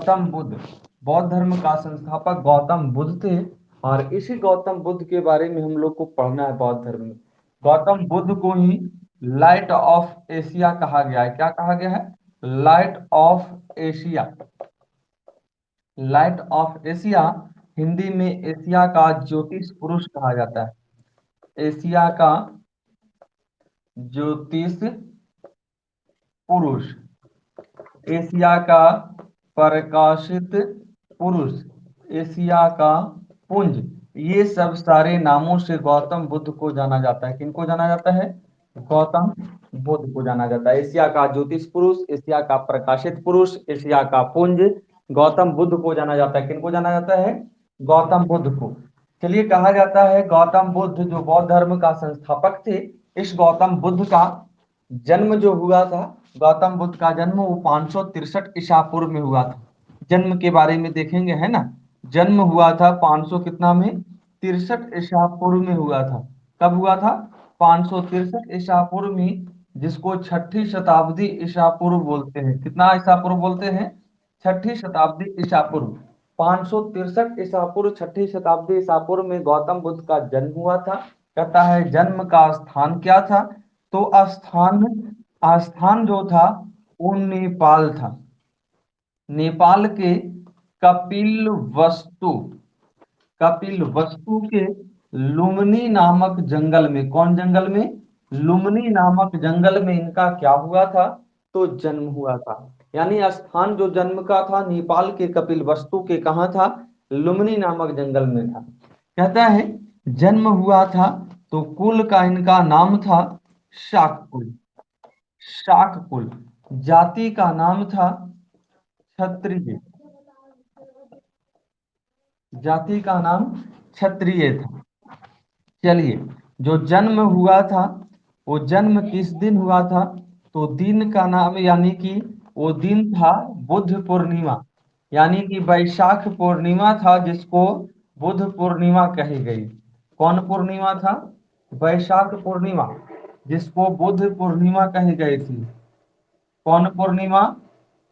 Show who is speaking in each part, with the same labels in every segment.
Speaker 1: गौतम बुद्ध, बौद्ध धर्म का संस्थापक गौतम बुद्ध थे। और इसी गौतम बुद्ध के बारे में हम लोग को पढ़ना है बौद्ध धर्म में। गौतम बुद्ध को ही लाइट ऑफ एशिया कहा गया है। क्या कहा गया है? Light of Asia. Light of Asia, Hindi में एशिया का ज्योतिष पुरुष कहा जाता है। एशिया का ज्योतिष पुरुष, एशिया का प्रकाशित पुरुष, एशिया का पुंज, ये सब सारे नामों से गौतम बुद्ध को जाना जाता है। किनको जाना जाता है? गौतम बुद्ध को जाना जाता है। एशिया का ज्योतिष पुरुष, एशिया का प्रकाशित पुरुष, एशिया का पुंज, गौतम बुद्ध को जाना जाता है। किनको जाना जाता है? गौतम बुद्ध को। चलिए, कहा जाता है गौतम बुद्ध जो बौद्ध धर्म का संस्थापक थे, इस गौतम बुद्ध का जन्म जो हुआ था, गौतम बुद्ध का जन्म वो 563 ईसा पूर्व में हुआ था। जन्म के बारे में देखेंगे, है ना। जन्म हुआ था 500 कितना में? 63 ईसा पूर्व में हुआ था। कब हुआ था? 563 ईसा पूर्व में, जिसको छठी शताब्दी ईसा पूर्व बोलते हैं। कितना ईसा पूर्व बोलते हैं? छठी शताब्दी ईसा पूर्व। 563 ईसा पूर्व, छठी शताब्दी ईसा पूर्व में गौतम बुद्ध का जन्म हुआ था। कहता है जन्म का स्थान क्या था? तो स्थान, आस्थान जो था वो नेपाल था। नेपाल के कपिल वस्तु, कपिल वस्तु के लुम्बिनी नामक जंगल में, कौन जंगल में? लुम्बिनी नामक जंगल में इनका क्या हुआ था? तो जन्म हुआ था। यानी स्थान जो जन्म का था नेपाल के कपिल वस्तु के कहाँ था? लुम्बिनी नामक जंगल में था। कहता है जन्म हुआ था तो कुल का इनका नाम था शाककुल। शाककुल। जाति का नाम था क्षत्रिय। जाति का नाम क्षत्रिय था। चलिए, जो जन्म हुआ था वो जन्म किस दिन हुआ था? तो दिन का नाम, यानी कि वो दिन था बुद्ध पूर्णिमा। यानी कि वैशाख पूर्णिमा था, जिसको बुद्ध पूर्णिमा कही गई। कौन पूर्णिमा था? वैशाख पूर्णिमा, जिसको बुद्ध पूर्णिमा कही गई थी। कौन पूर्णिमा?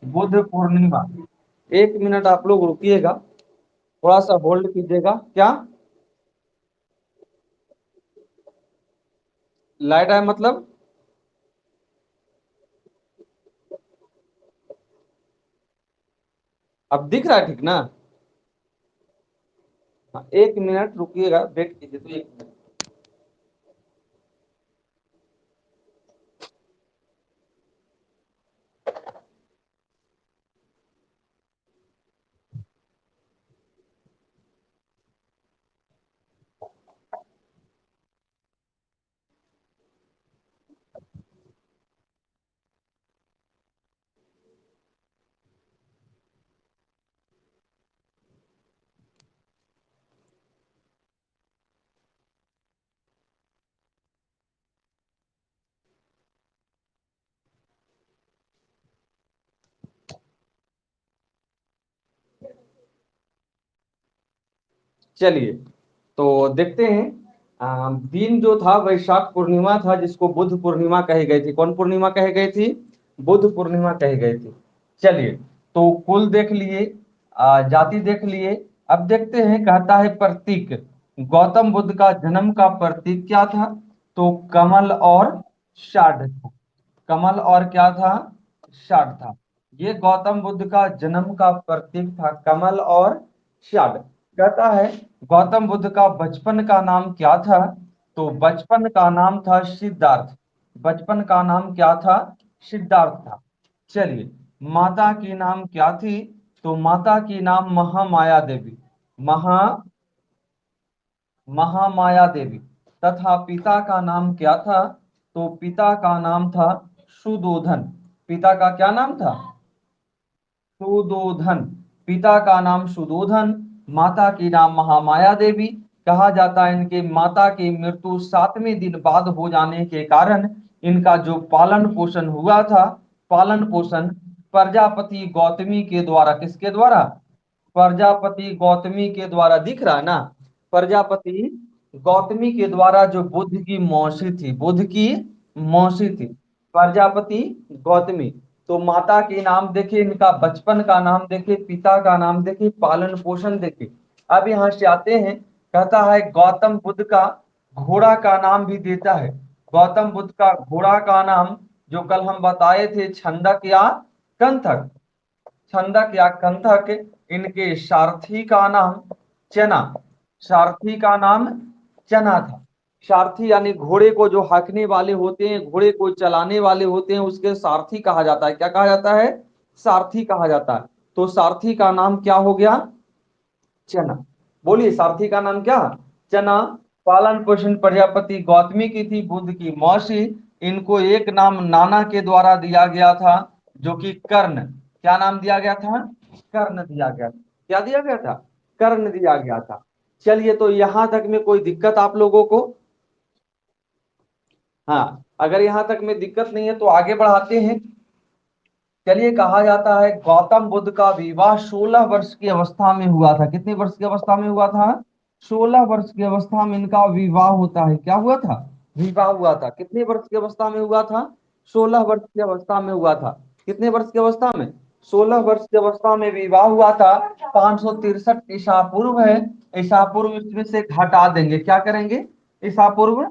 Speaker 1: बुद्ध पूर्णिमा। 1 मिनट आप लोग रुकिएगा, थोड़ा सा होल्ड कीजिएगा। क्या लाइट आए मतलब? अब दिख रहा है ठीक ना? हाँ, 1 मिनट रुकिएगा, वेट कीजिए तो 1 मिनट। चलिए, तो देखते हैं। दिन जो था वैशाख पूर्णिमा था, जिसको बुद्ध पूर्णिमा कही गई थी। कौन पूर्णिमा कही गई थी? बुद्ध पूर्णिमा कही गई थी। चलिए, तो कुल देख लिए, जाति देख लिए। अब देखते हैं, कहता है प्रतीक। गौतम बुद्ध का जन्म का प्रतीक क्या था? तो कमल और षाढ़ था। कमल और क्या था? षाढ़ था। ये गौतम बुद्ध का जन्म का प्रतीक था, कमल और षाढ़। कहता है गौतम बुद्ध का बचपन का नाम क्या था? तो बचपन का नाम था सिद्धार्थ। बचपन का नाम क्या था? सिद्धार्थ था। चलिए, माता की नाम क्या थी? तो माता की नाम महामाया देवी। महा महामाया देवी। तथा पिता का नाम क्या था? तो पिता का नाम था सुदोधन। पिता का क्या नाम था? सुदोधन। पिता का नाम सुदोधन, माता की नाम महामाया देवी। कहा जाता है इनके माता की मृत्यु 7वें दिन बाद हो जाने के कारण इनका जो पालन पोषण हुआ था, पालन पोषण प्रजापति गौतमी के द्वारा, किसके द्वारा? प्रजापति गौतमी के द्वारा। दिख रहा है ना? प्रजापति गौतमी के द्वारा, जो बुद्ध की मौसी थी, बुद्ध की मौसी थी प्रजापति गौतमी। तो माता के नाम देखिए, इनका बचपन का नाम देखिए, पिता का नाम देखिए, पालन पोषण देखिए। अब यहाँ से आते हैं, कहता है गौतम बुद्ध का घोड़ा का नाम भी देता है। गौतम बुद्ध का घोड़ा का नाम जो कल हम बताए थे, छंदक या कंथक, छंदक या कंथक। इनके सारथी का नाम चना, सारथी का नाम चना था। सारथी यानी घोड़े को जो हाँकने वाले होते हैं, घोड़े को चलाने वाले होते हैं, उसके सारथी कहा जाता है। क्या कहा जाता है? सारथी कहा जाता है। तो सारथी का नाम क्या हो गया? चना। बोलिए, सारथी का नाम क्या? चना। पालन पोषण प्रजापति गौतमी की थी, बुद्ध की मौसी। इनको एक नाम नाना के द्वारा दिया गया था, जो कि कर्ण। क्या नाम दिया गया था? कर्ण दिया गया था। क्या दिया गया था? कर्ण दिया गया था। चलिए, तो यहां तक में कोई दिक्कत आप लोगों को? हाँ, अगर यहां तक में दिक्कत नहीं है तो आगे बढ़ाते हैं। चलिए, कहा जाता है गौतम बुद्ध का विवाह 16 वर्ष की अवस्था में हुआ था। कितने वर्ष की अवस्था में हुआ था? 16 वर्ष की अवस्था में इनका विवाह होता है। क्या हुआ था? विवाह हुआ था। कितने वर्ष की अवस्था में हुआ था? 16 वर्ष की अवस्था में हुआ था। कितने वर्ष की अवस्था में? 16 वर्ष की अवस्था में विवाह हुआ था। 563 ईसा पूर्व है। ईसा पूर्व इसमें से घटा देंगे। क्या करेंगे? ईसा पूर्व,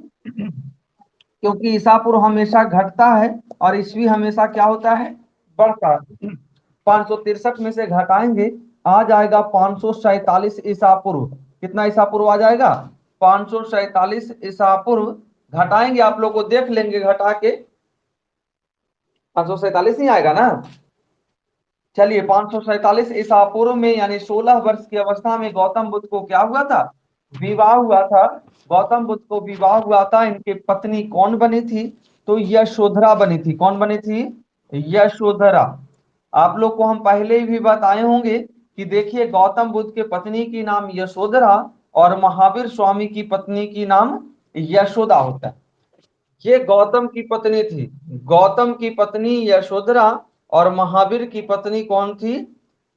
Speaker 1: क्योंकि ईसा पूर्व हमेशा घटता है और ईस्वी हमेशा क्या होता है? बढ़ता है। 563 में से घटाएंगे, आ जाएगा 547 ईसा पूर्व। कितना ईसा पूर्व आ जाएगा? 547 ईसा पूर्व। घटाएंगे, आप लोग को देख लेंगे घटा के। 547 नहीं आएगा ना? चलिए, 547 ईसा पूर्व में यानी 16 वर्ष की अवस्था में गौतम बुद्ध को क्या हुआ था? विवाह हुआ था। गौतम बुद्ध को विवाह हुआ था। इनके पत्नी कौन बनी थी? तो यशोधरा बनी थी। कौन बनी थी? यशोधरा। आप लोग को हम पहले भी बताए होंगे कि देखिए, गौतम बुद्ध के पत्नी की नाम यशोधरा और महावीर स्वामी की पत्नी की नाम यशोदा होता है। ये गौतम की पत्नी थी। गौतम की पत्नी यशोधरा और महावीर की पत्नी कौन थी?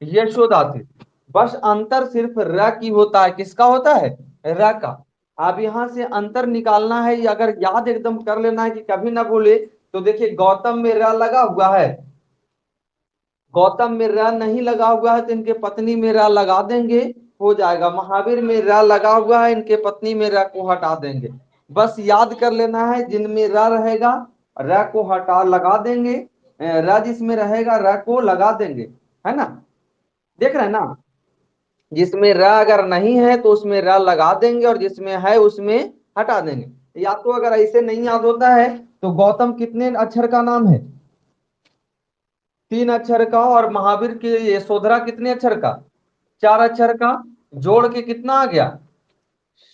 Speaker 1: यशोदा थी। बस अंतर सिर्फ र की होता है। किसका होता है? र का। अब यहां से अंतर निकालना है, या अगर याद एकदम कर लेना है कि कभी ना भूले, तो देखिए गौतम में र लगा हुआ है, गौतम में र नहीं लगा हुआ है तो इनके पत्नी में र लगा देंगे, हो जाएगा। महावीर में र लगा हुआ है, इनके पत्नी में र को हटा देंगे। बस याद कर लेना है, जिनमें र रहेगा र को हटा लगा देंगे, र जिसमें रहेगा र को लगा देंगे, है ना? देख रहे हैं ना? जिसमें र अगर नहीं है तो उसमें र लगा देंगे, और जिसमें है उसमें हटा देंगे। या तो अगर ऐसे नहीं याद होता है तो गौतम कितने अक्षर का नाम है? 3 अक्षर का। और महावीर के यशोधरा कितने अक्षर का? 4 अक्षर का। जोड़ के कितना आ गया?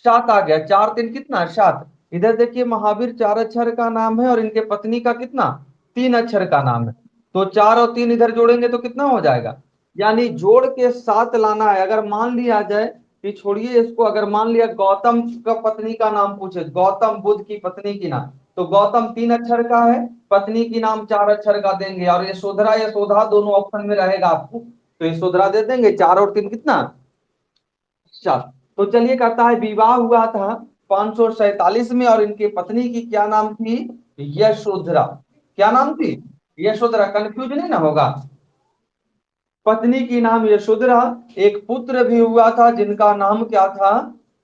Speaker 1: 7 आ गया। 4 3 कितना? 7। इधर देखिए, महावीर 4 अक्षर का नाम है और इनके पत्नी का कितना? 3 अक्षर का नाम है। तो 4 और 3 इधर जोड़ेंगे तो कितना हो जाएगा? यानी जोड़ के 7 लाना है। अगर मान लिया जाए कि, छोड़िए इसको, अगर मान लिया गौतम का पत्नी का नाम पूछे, गौतम बुद्ध की पत्नी की नाम, तो गौतम 3 अक्षर का है, पत्नी की नाम 4 अक्षर का देंगे, और यशोधरा यशोधा दोनों ऑप्शन में रहेगा आपको, तो यशोधरा दे देंगे। 4 और 3 कितना? 7। तो चलिए, कहता है विवाह हुआ था 547 में, और इनके पत्नी की क्या नाम थी? यशोधरा। क्या नाम थी? यशोधरा। कंफ्यूज नहीं ना होगा? पत्नी की नाम यशोधरा। एक पुत्र भी हुआ था जिनका नाम क्या था?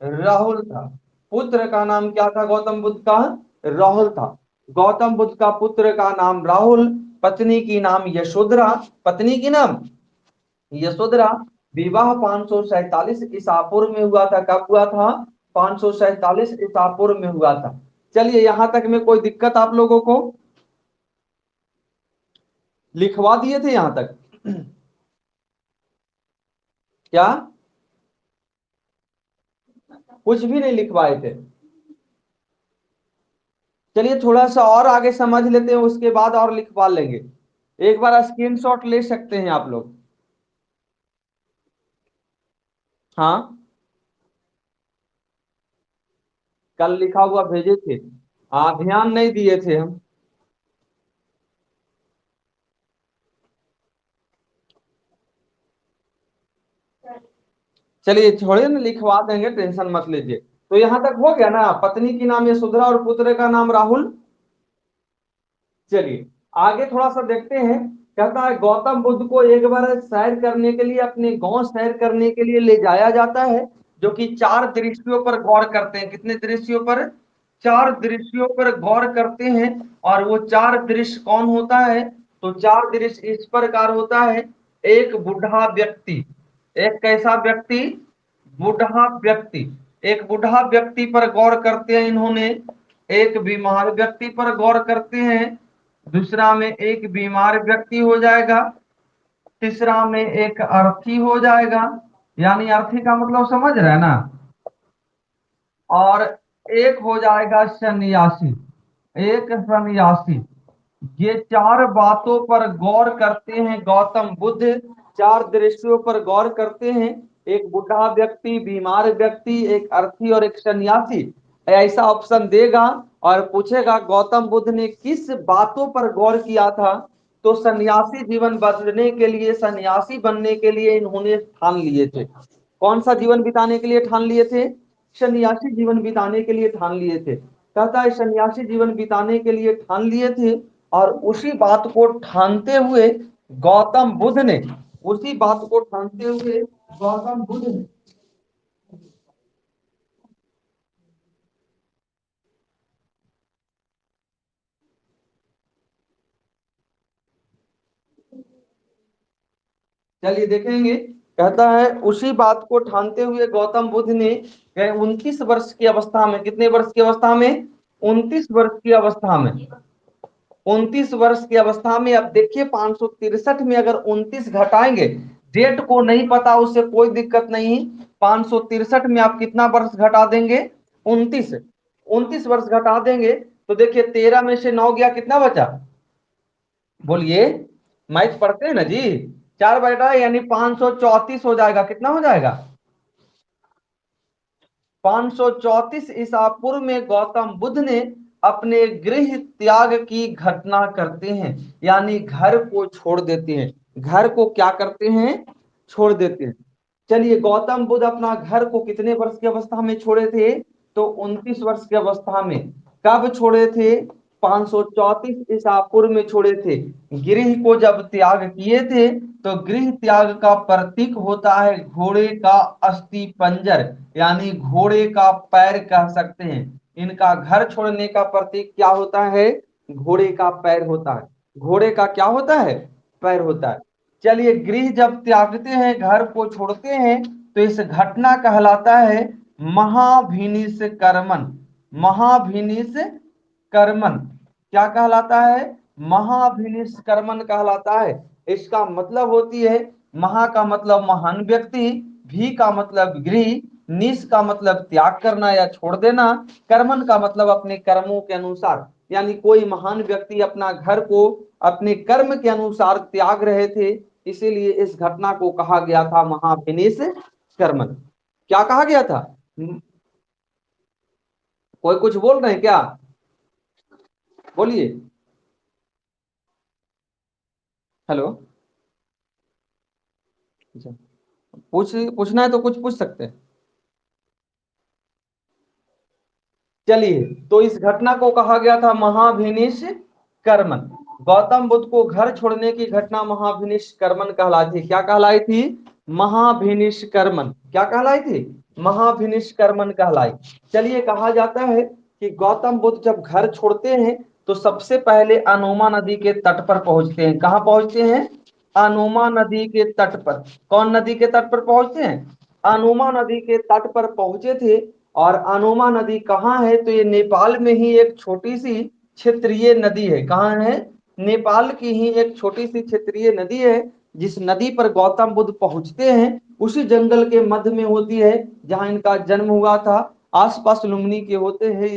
Speaker 1: राहुल था। पुत्र का नाम क्या था गौतम बुद्ध का? राहुल था। गौतम बुद्ध का पुत्र का नाम राहुल, पत्नी की नाम यशोधरा। पत्नी की नाम यशोधरा। विवाह 547 ईसा पूर्व में हुआ था। कब हुआ था? 547 ईसा पूर्व में हुआ था। चलिए, यहां तक में कोई दिक्कत आप लोगों को? लिखवा दिए थे यहां तक? क्या? कुछ भी नहीं लिखवाए थे? चलिए, थोड़ा सा और आगे समझ लेते हैं, उसके बाद और लिखवा लेंगे। एक बार स्क्रीनशॉट ले सकते हैं आप लोग। हाँ, कल लिखा हुआ भेजे थे। हाँ, ध्यान नहीं दिए थे हम। चलिए, छोड़िए ना, लिखवा देंगे, टेंशन मत लीजिए। तो यहां तक हो गया ना? पत्नी की नाम यशोधरा और पुत्र का नाम राहुल। चलिए, आगे थोड़ा सा देखते हैं। कहता है गौतम बुद्ध को एक बार सैर करने के लिए, अपने गांव सैर करने के लिए ले जाया जाता है, जो कि चार दृश्यों पर गौर करते हैं। कितने दृश्यों पर? चार दृश्यों पर गौर करते हैं। और वो चार दृश्य कौन होता है? तो चार दृश्य इस प्रकार होता है। एक बूढ़ा व्यक्ति, एक कैसा व्यक्ति? बूढ़ा व्यक्ति। एक बूढ़ा व्यक्ति पर गौर करते हैं इन्होंने, एक बीमार व्यक्ति पर गौर करते हैं, दूसरा में एक बीमार व्यक्ति हो जाएगा, तीसरा में एक अर्थी हो जाएगा, यानी अर्थी का मतलब समझ रहे हैं ना, और एक हो जाएगा सन्यासी, एक सन्यासी। ये चार बातों पर गौर करते हैं गौतम बुद्ध, चार दृश्यों पर गौर करते हैं। एक बूढ़ा व्यक्ति, बीमार व्यक्ति, एक अर्थी और एक सन्यासी। ऐसा ऑप्शन देगा और पूछेगा गौतम बुद्ध ने किस बातों पर गौर किया था, तो सन्यासी जीवन बदलने के लिए, सन्यासी बनने के लिए इन्होंने ठान लिए थे। कौन सा जीवन बिताने के लिए ठान लिए थे? सन्यासी जीवन बिताने के लिए ठान लिए थे। कहता है सन्यासी जीवन बिताने के लिए ठान लिए थे, और उसी बात को ठानते हुए गौतम बुद्ध ने, उसी बात को ठानते हुए गौतम बुद्ध ने, चलिए देखेंगे। कहता है उसी बात को ठानते हुए गौतम बुद्ध ने 29 वर्ष की अवस्था में, कितने वर्ष की अवस्था में? 29 वर्ष की अवस्था में, 29 वर्ष की अवस्था में। अब देखिए 563 में अगर 29 घटाएंगे, डेट को नहीं पता उससे कोई दिक्कत नहीं। 563 में आप कितना वर्ष घटा देंगे? 29। 29 वर्ष घटा देंगे तो देखिए 13 में से 9 गया, कितना बचा? बोलिए, मैथ पढ़ते हैं ना जी। 4 बटा यानी 534 हो जाएगा। कितना हो जाएगा? 534 ईसा पूर्व में गौतम बुद्ध ने अपने गृह त्याग की घटना करते हैं, यानी घर को छोड़ देते हैं। घर को क्या करते हैं? छोड़ देते हैं। चलिए गौतम बुद्ध अपना घर को कितने वर्ष की अवस्था में छोड़े थे? तो 29 वर्ष की अवस्था में। कब छोड़े थे? 534 ईसा पूर्व में छोड़े थे। गृह को जब त्याग किए थे, तो गृह त्याग का प्रतीक होता है घोड़े का अस्थि पंजर, यानी घोड़े का पैर कह सकते हैं। इनका घर छोड़ने का प्रतीक क्या होता है? घोड़े का पैर होता है। घोड़े का क्या होता है? पैर होता है। चलिए गृह जब त्यागते हैं, घर को छोड़ते हैं, तो इस घटना कहलाता है महाभिनिष कर्मन। महाभिनिष कर्मन क्या कहलाता है? महाभिनिष कर्मन कहलाता है। इसका मतलब होती है, महा का मतलब महान व्यक्ति, भी का मतलब गृह, निष का मतलब त्याग करना या छोड़ देना, कर्मन का मतलब अपने कर्मों के अनुसार, यानी कोई महान व्यक्ति अपना घर को अपने कर्म के अनुसार त्याग रहे थे, इसीलिए इस घटना को कहा गया था महाभिनिष कर्मन। क्या कहा गया था? कोई कुछ बोल रहे हैं क्या? बोलिए। हेलो। अच्छा, पूछना है तो कुछ पूछ सकते हैं। चलिए, तो इस घटना को कहा गया था महाभिनिष कर्मन। गौतम बुद्ध को घर छोड़ने की घटना महाभिनिष कर्मन कहलाई थी। क्या कहलाई थी? महाभिनिष कर्मन। क्या कहलाई थी? महाभिनिष कर्मन कहलाई। चलिए कहा जाता है कि गौतम बुद्ध जब घर छोड़ते हैं, तो सबसे पहले अनोमा नदी के तट पर पहुंचते हैं। कहाँ पहुंचते हैं? अनोमा नदी के तट पर। कौन नदी के तट पर पहुंचते हैं? अनोमा नदी के तट पर पहुंचे थे। और अनोमा नदी कहाँ है? तो ये नेपाल में ही एक छोटी सी क्षेत्रीय नदी है। कहाँ है? नेपाल की ही एक छोटी सी क्षेत्रीय नदी है। जिस नदी पर गौतम बुद्ध पहुंचते हैं, उसी जंगल के मध्य में होती है जहां इनका जन्म हुआ था। आसपास लुम्बिनी के होते हैं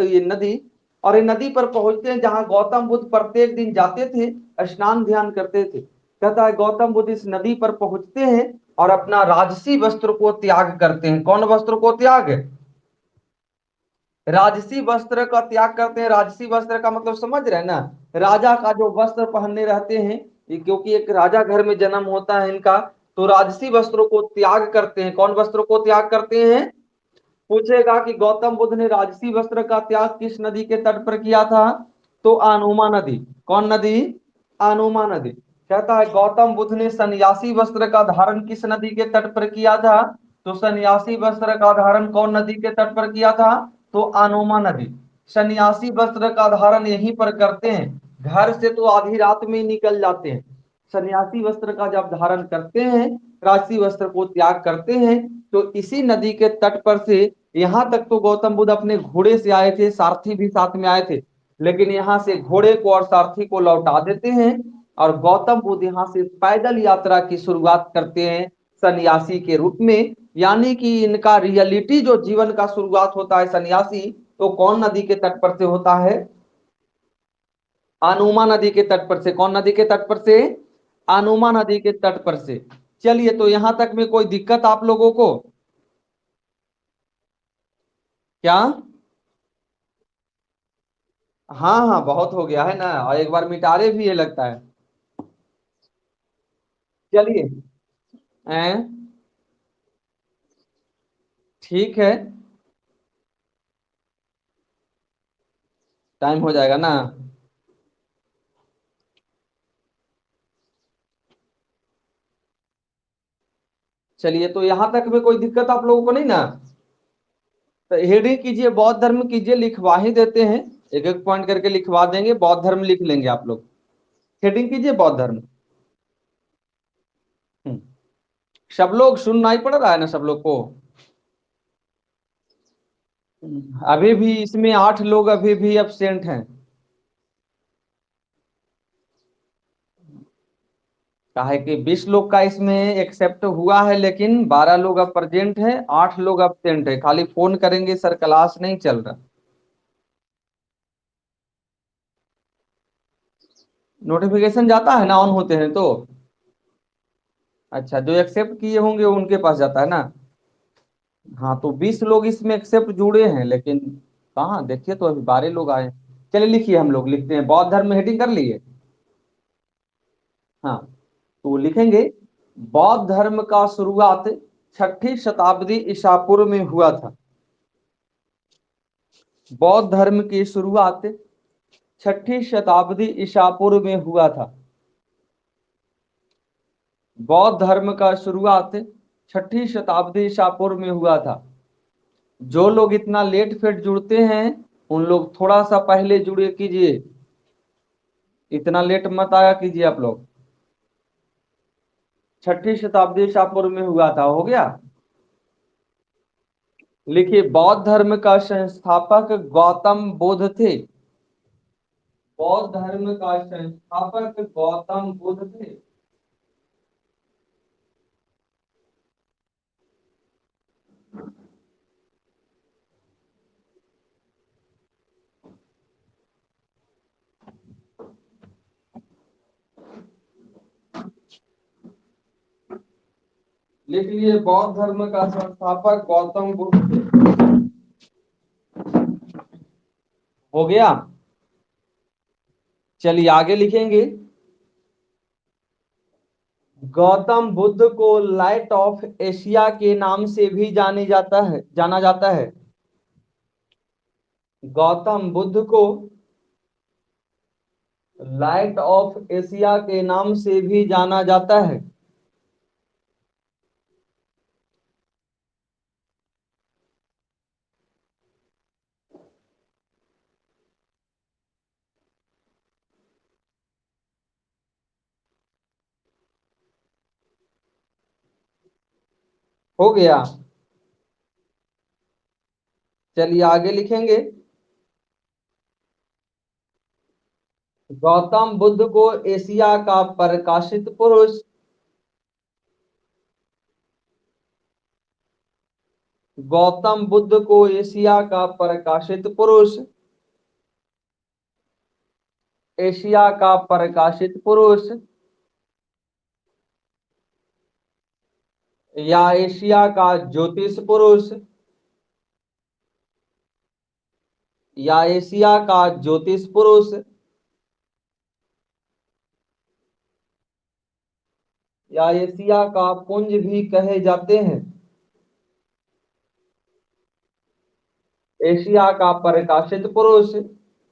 Speaker 1: ये नदी। और ये नदी पर पहुंचते हैं जहां गौतम बुद्ध प्रत्येक दिन जाते थे, स्नान ध्यान करते थे। कहता है गौतम बुद्ध इस नदी पर पहुंचते हैं और अपना राजसी वस्त्र को त्याग करते हैं। कौन वस्त्र को त्याग? राजसी वस्त्र का त्याग करते हैं। राजसी वस्त्र का मतलब समझ रहे हैं ना? राजा का जो वस्त्र पहनने रहते हैं, ये क्योंकि एक राजा घर में जन्म होता है इनका, तो राजसी वस्त्रों को त्याग करते हैं। कौन वस्त्रों को त्याग करते हैं? पूछेगा कि गौतम बुद्ध ने राजसी वस्त्र का त्याग किस नदी के तट पर किया था? तो अनोमा नदी। कौन नदी? अनोमा नदी। कहता है गौतम बुद्ध ने सन्यासी वस्त्र का धारण किस नदी के तट पर किया था? तो सन्यासी वस्त्र का धारण कौन नदी के तट पर किया था? तो अनोमा नदी। सन्यासी वस्त्र का धारण यहीं पर करते हैं, घर से तो आधी रात में ही निकल जाते हैं। सन्यासी वस्त्र का जब धारण करते हैं, राजसी वस्त्र को त्याग करते हैं, तो इसी नदी के तट पर से यहां तक तो गौतम बुद्ध अपने घोड़े से आए थे, सारथी भी साथ में आए थे, लेकिन यहाँ से घोड़े को और सारथी को लौटा देते हैं और गौतम बुद्ध यहाँ से पैदल यात्रा की शुरुआत करते हैं सन्यासी के रूप में। यानी कि इनका रियलिटी जो जीवन का शुरुआत होता है सन्यासी, तो कौन नदी के तट पर से होता है? अनुमा नदी के तट पर से। कौन नदी के तट पर से? अनुमा नदी के तट पर से। चलिए, तो यहां तक में कोई दिक्कत आप लोगों को? क्या? हाँ हाँ, बहुत हो गया है ना, और एक बार मिटारे भी ये लगता है। चलिए। हैं? ठीक है, टाइम हो जाएगा ना। चलिए, तो यहां तक में कोई दिक्कत आप लोगों को नहीं ना? तो हेडिंग कीजिए, बौद्ध धर्म कीजिए, लिखवा ही देते हैं, एक एक पॉइंट करके लिखवा देंगे, बौद्ध धर्म लिख लेंगे आप लोग। हेडिंग कीजिए बौद्ध धर्म। हम्म, सब लोग सुनना ही पड़ रहा है ना सब लोग को? अभी भी इसमें 8 लोग अभी भी एब्सेंट हैं। काहे कि 20 लोग का इसमें एक्सेप्ट हुआ है, लेकिन 12 लोग अब प्रेजेंट है, 8 लोग एब्सेंट है, खाली फोन करेंगे सर क्लास नहीं चल रहा। नोटिफिकेशन जाता है ना ऑन होते हैं तो? अच्छा, जो एक्सेप्ट किए होंगे उनके पास जाता है ना? हाँ, तो 20 लोग इसमें एक्सेप्ट जुड़े हैं, लेकिन कहाँ देखिए, तो अभी 12 लोग आए हैं। चलिए लिखिए, हम लोग लिखते हैं, बौद्ध धर्म में हेडिंग कर लिए। हाँ, तो लिखेंगे बौद्ध धर्म का शुरुआत 6ठी शताब्दी ईसा पूर्व में हुआ था। बौद्ध धर्म की शुरुआत 6ठी शताब्दी ईसा पूर्व में हुआ था। बौद्ध धर्म का शुरुआत 6ठी शताब्दी ईसा पूर्व में हुआ था। जो लोग इतना लेट फेट जुड़ते हैं, उन लोग थोड़ा सा पहले जुड़े कीजिए, इतना लेट मत आया कीजिए आप लोग। 6ठी शताब्दी ईसा पूर्व में हुआ था, हो गया। लिखिए, बौद्ध धर्म का संस्थापक गौतम बुद्ध थे। बौद्ध धर्म का संस्थापक गौतम बुद्ध थे। लिख लिए, बौद्ध धर्म का संस्थापक गौतम बुद्ध थे। हो गया। चलिए आगे लिखेंगे, गौतम बुद्ध को लाइट ऑफ एशिया के नाम से भी जाना जाता है। गौतम बुद्ध को लाइट ऑफ एशिया के नाम से भी जाना जाता है। हो गया। चलिए आगे लिखेंगे, गौतम बुद्ध को एशिया का प्रकाशित पुरुष, गौतम बुद्ध को एशिया का प्रकाशित पुरुष, एशिया का प्रकाशित पुरुष या एशिया का ज्योतिष पुरुष, या एशिया का ज्योतिष पुरुष, या एशिया का पुंज भी कहे जाते हैं। एशिया का प्रकाशित पुरुष,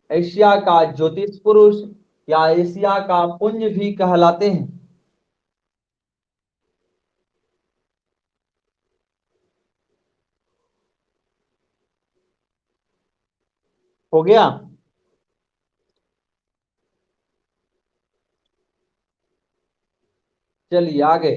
Speaker 1: एशिया का ज्योतिष पुरुष क्या एशिया का पुंज भी कहलाते हैं? हो गया। चलिए आगे।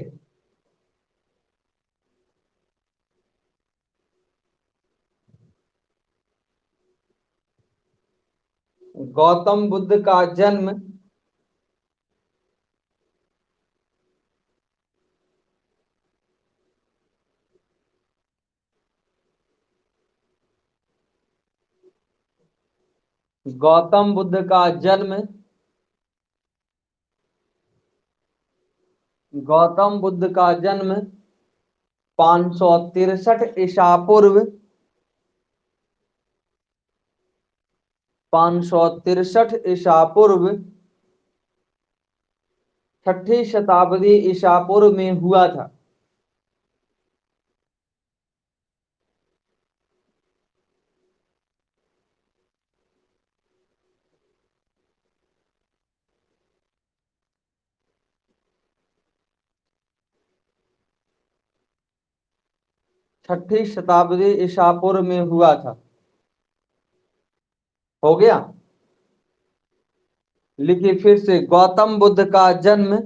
Speaker 1: गौतम बुद्ध का जन्म गौतम बुद्ध का जन्म गौतम बुद्ध का जन्म 563 ईसा पूर्व 563 ईसा पूर्व छठी शताब्दी ईसा पूर्व में हुआ था। छठी शताब्दी ईसा पूर्व में हुआ था। हो गया। लिखिए फिर से, गौतम बुद्ध का जन्म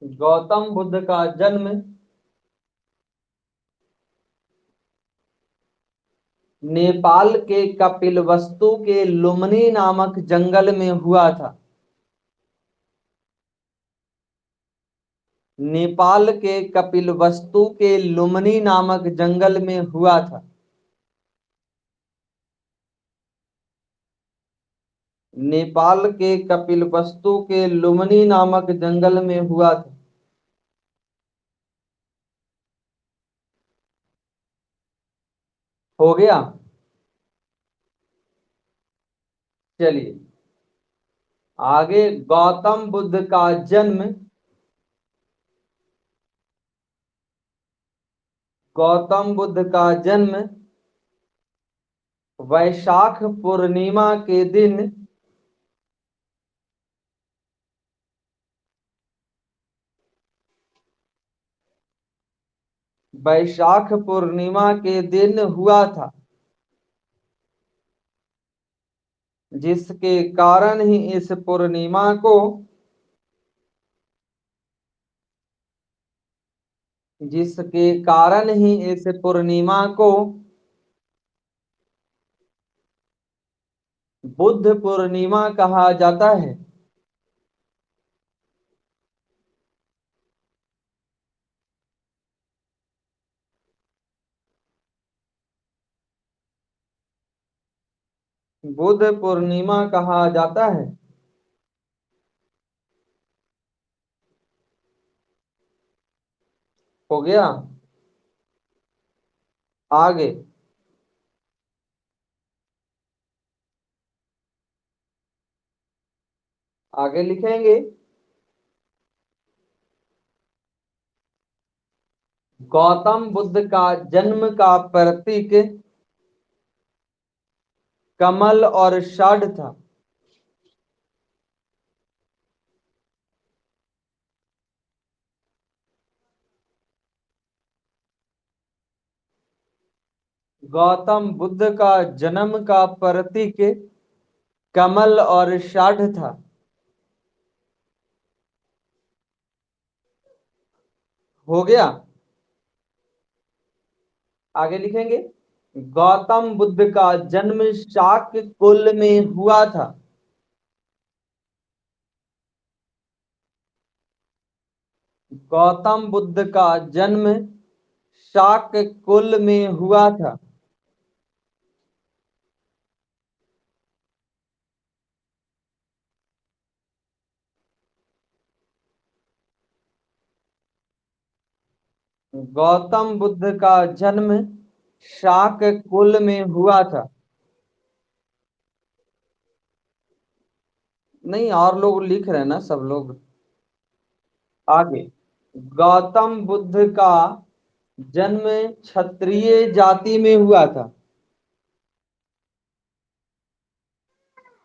Speaker 1: गौतम बुद्ध का जन्म नेपाल के कपिलवस्तु के लुम्बिनी नामक जंगल में हुआ था। नेपाल के कपिलवस्तु के लुम्बिनी नामक जंगल में हुआ था। नेपाल के कपिलवस्तु के लुम्बिनी नामक जंगल में हुआ था। हो गया। चलिए आगे। गौतम बुद्ध का जन्म गौतम बुद्ध का जन्म वैशाख पूर्णिमा के दिन वैशाख पूर्णिमा के दिन हुआ था, जिसके कारण ही इस पूर्णिमा को जिसके कारण ही इस पूर्णिमा को बुद्ध पूर्णिमा कहा जाता है। बुद्ध पूर्णिमा कहा जाता है। हो गया। आगे। आगे लिखेंगे, गौतम बुद्ध का जन्म का प्रतीक कमल और षड था। गौतम बुद्ध का जन्म का प्रतीक कमल और षड था। हो गया। आगे लिखेंगे, गौतम बुद्ध का जन्म शाक्य कुल में हुआ था। गौतम बुद्ध का जन्म शाक्य कुल में हुआ था। गौतम बुद्ध का जन्म शाक्य कुल में हुआ था। नहीं, और लोग लिख रहे हैं ना सब लोग। आगे। गौतम बुद्ध का जन्म क्षत्रिय जाति में हुआ था।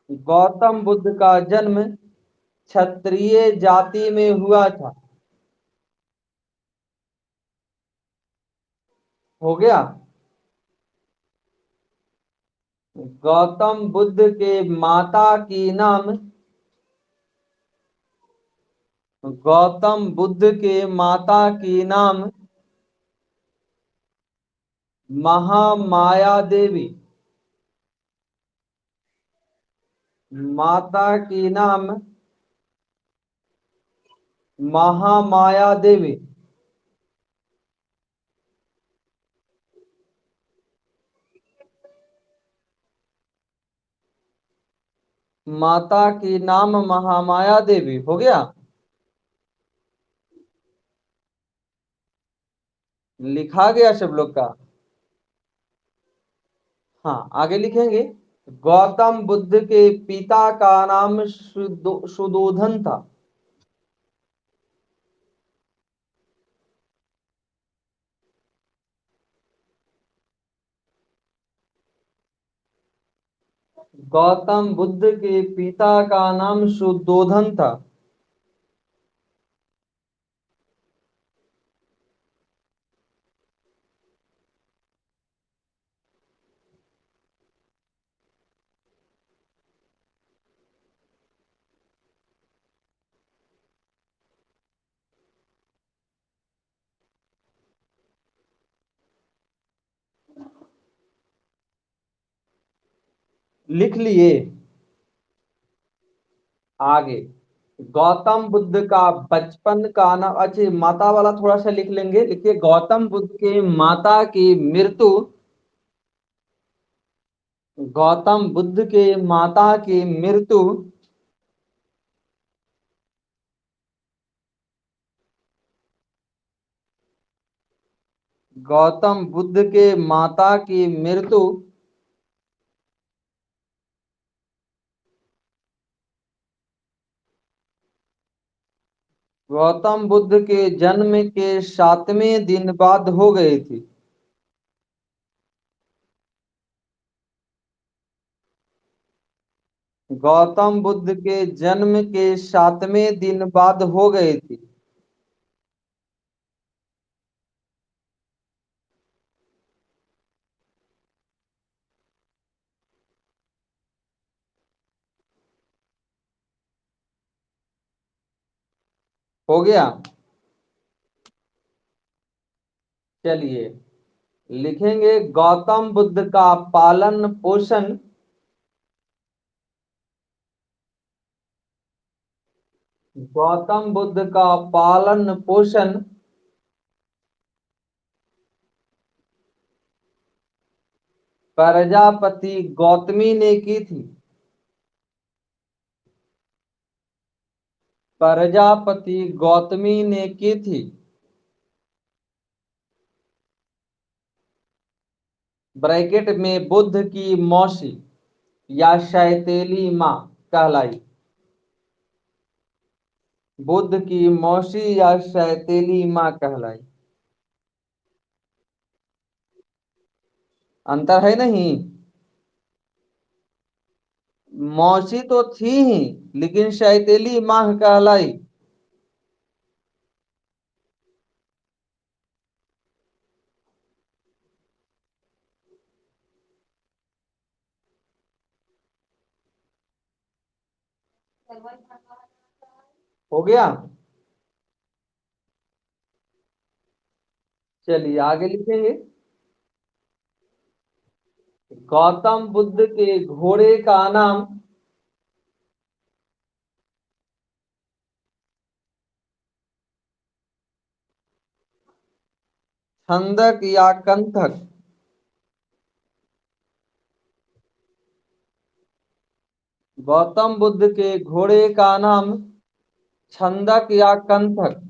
Speaker 1: गौतम बुद्ध का जन्म क्षत्रिय जाति में हुआ था। हो गया। गौतम बुद्ध के माता की नाम, गौतम बुद्ध के माता की नाम महामाया देवी। माता की नाम महामाया देवी। माता की नाम महामाया देवी। हो गया। लिखा गया सब लोग का। हाँ, आगे लिखेंगे। गौतम बुद्ध के पिता का नाम सुदोधन था। गौतम बुद्ध के पिता का नाम सुदोधन था। लिख लिए। आगे, गौतम बुद्ध का बचपन का नाम, अच्छा माता वाला थोड़ा सा लिख लेंगे। लिखिए, गौतम बुद्ध के माता की मृत्यु, गौतम बुद्ध के माता की मृत्यु गौतम बुद्ध के माता की मृत्यु गौतम बुद्ध के जन्म के 7वें दिन बाद हो गई थी। गौतम बुद्ध के जन्म के 7वें दिन बाद हो गई थी। हो गया। चलिए लिखेंगे, गौतम बुद्ध का पालन पोषण, गौतम बुद्ध का पालन पोषण प्रजापति गौतमी ने की थी। प्रजापति गौतमी ने की थी। ब्रैकेट में बुद्ध की मौसी या शैतेली माँ कहलाई। बुद्ध की मौसी या शैतेली माँ कहलाई। अंतर है नहीं। मौसी तो थी ही, लेकिन शैतेली माँ कहलाई। हो गया। चलिए आगे लिखेंगे, गौतम बुद्ध के घोड़े का नाम, छंदक या कंथक। गौतम बुद्ध के घोड़े का नाम छंदक या कंथक।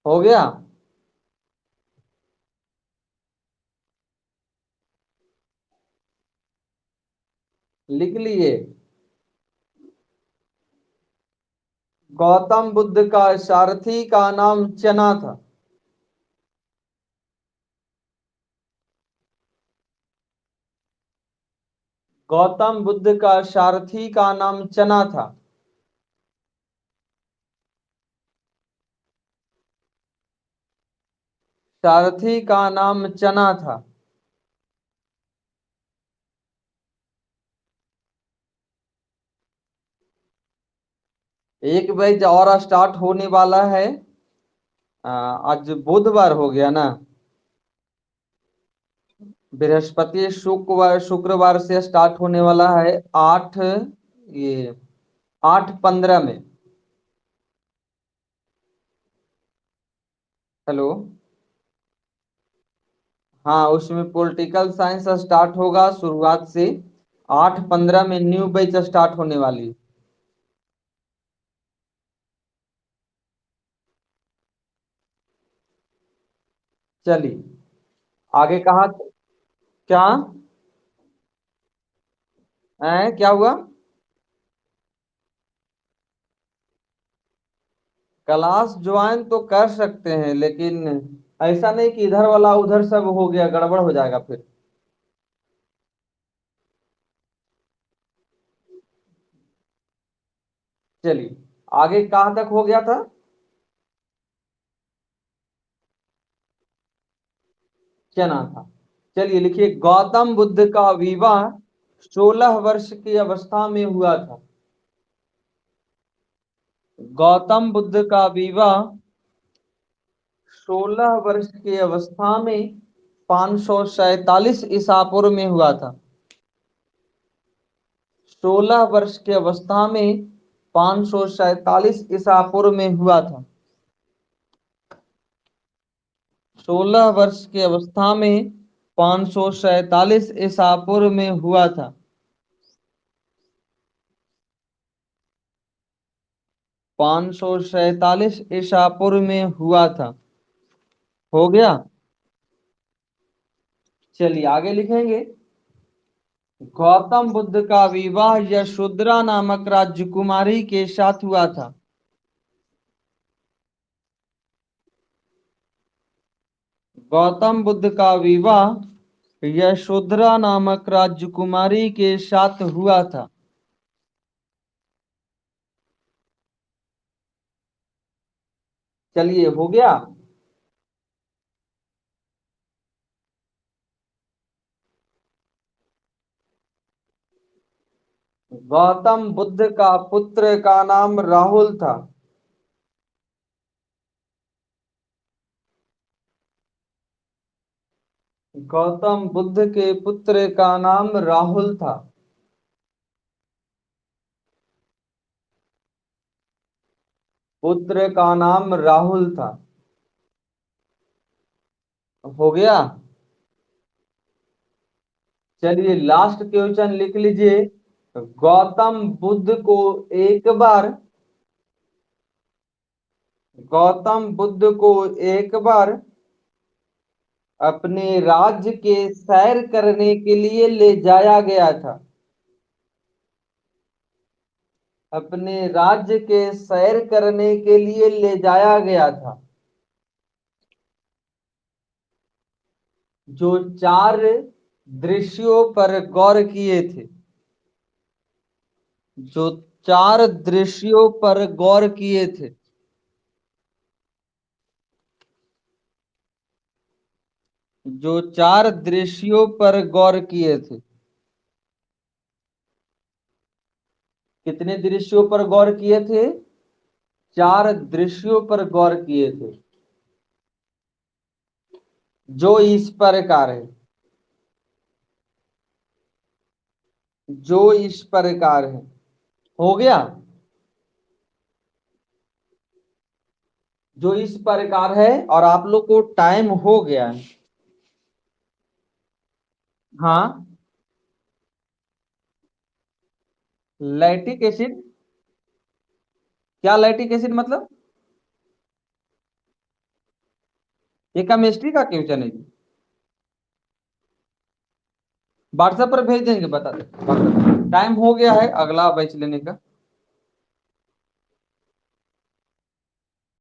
Speaker 1: हो गया। लिख लिए। गौतम बुद्ध का सारथी का नाम चना था। गौतम बुद्ध का सारथी का नाम चना था। सारथी का नाम चना था। एक बैच और स्टार्ट होने वाला है। आज बुधवार हो गया ना। बृहस्पति शुक्रवार शुक्रवार से स्टार्ट होने वाला है। ये 8:15 में। हेलो। हाँ, उसमें पॉलिटिकल साइंस स्टार्ट होगा शुरुआत से। 8:15 में न्यू बैच स्टार्ट होने वाली है। चलिए आगे कहा। क्या क्या हुआ? क्लास ज्वाइन तो कर सकते हैं, लेकिन ऐसा नहीं कि इधर वाला उधर सब हो गया, गड़बड़ हो जाएगा फिर। चलिए आगे कहाँ तक हो गया था? चना था। चलिए लिखिए, गौतम बुद्ध का विवाह 16 वर्ष की अवस्था में हुआ था। गौतम बुद्ध का विवाह 16 वर्ष की अवस्था में 547 ईसा पूर्व में हुआ था। 16 वर्ष की अवस्था में 547 ईसा पूर्व में हुआ था। 16 वर्ष की अवस्था में 547 ईसा पूर्व में हुआ था। 547 ईसा पूर्व में हुआ था। हो गया। चलिए आगे लिखेंगे। गौतम बुद्ध का विवाह यशोधरा नामक राजकुमारी के साथ हुआ था। गौतम बुद्ध का विवाह यशोधरा नामक राजकुमारी के साथ हुआ था। चलिए हो गया। गौतम बुद्ध का पुत्र का नाम राहुल था। गौतम बुद्ध के पुत्र का नाम राहुल था। पुत्र का नाम राहुल था। हो गया। चलिए लास्ट क्वेश्चन लिख लीजिए। गौतम बुद्ध को एक बार गौतम बुद्ध को एक बार अपने राज्य के सैर करने के लिए ले जाया गया था। अपने राज्य के सैर करने के लिए ले जाया गया था। जो 4 दृश्यों पर गौर किए थे। जो 4 दृश्यों पर गौर किए थे। जो 4 दृश्यों पर गौर किए थे। कितने दृश्यों पर गौर किए थे? 4 दृश्यों पर गौर किए थे। जो इस प्रकार है। जो इस प्रकार है। हो गया। जो इस प्रकार है, और आप लोग को टाइम हो गया है। हाँ। Lactic acid. क्या लैक्टिक एसिड मतलब? ये केमिस्ट्री का क्वेश्चन है। व्हाट्सएप पर भेज देंगे, बता दे। टाइम हो गया है अगला बैच लेने का।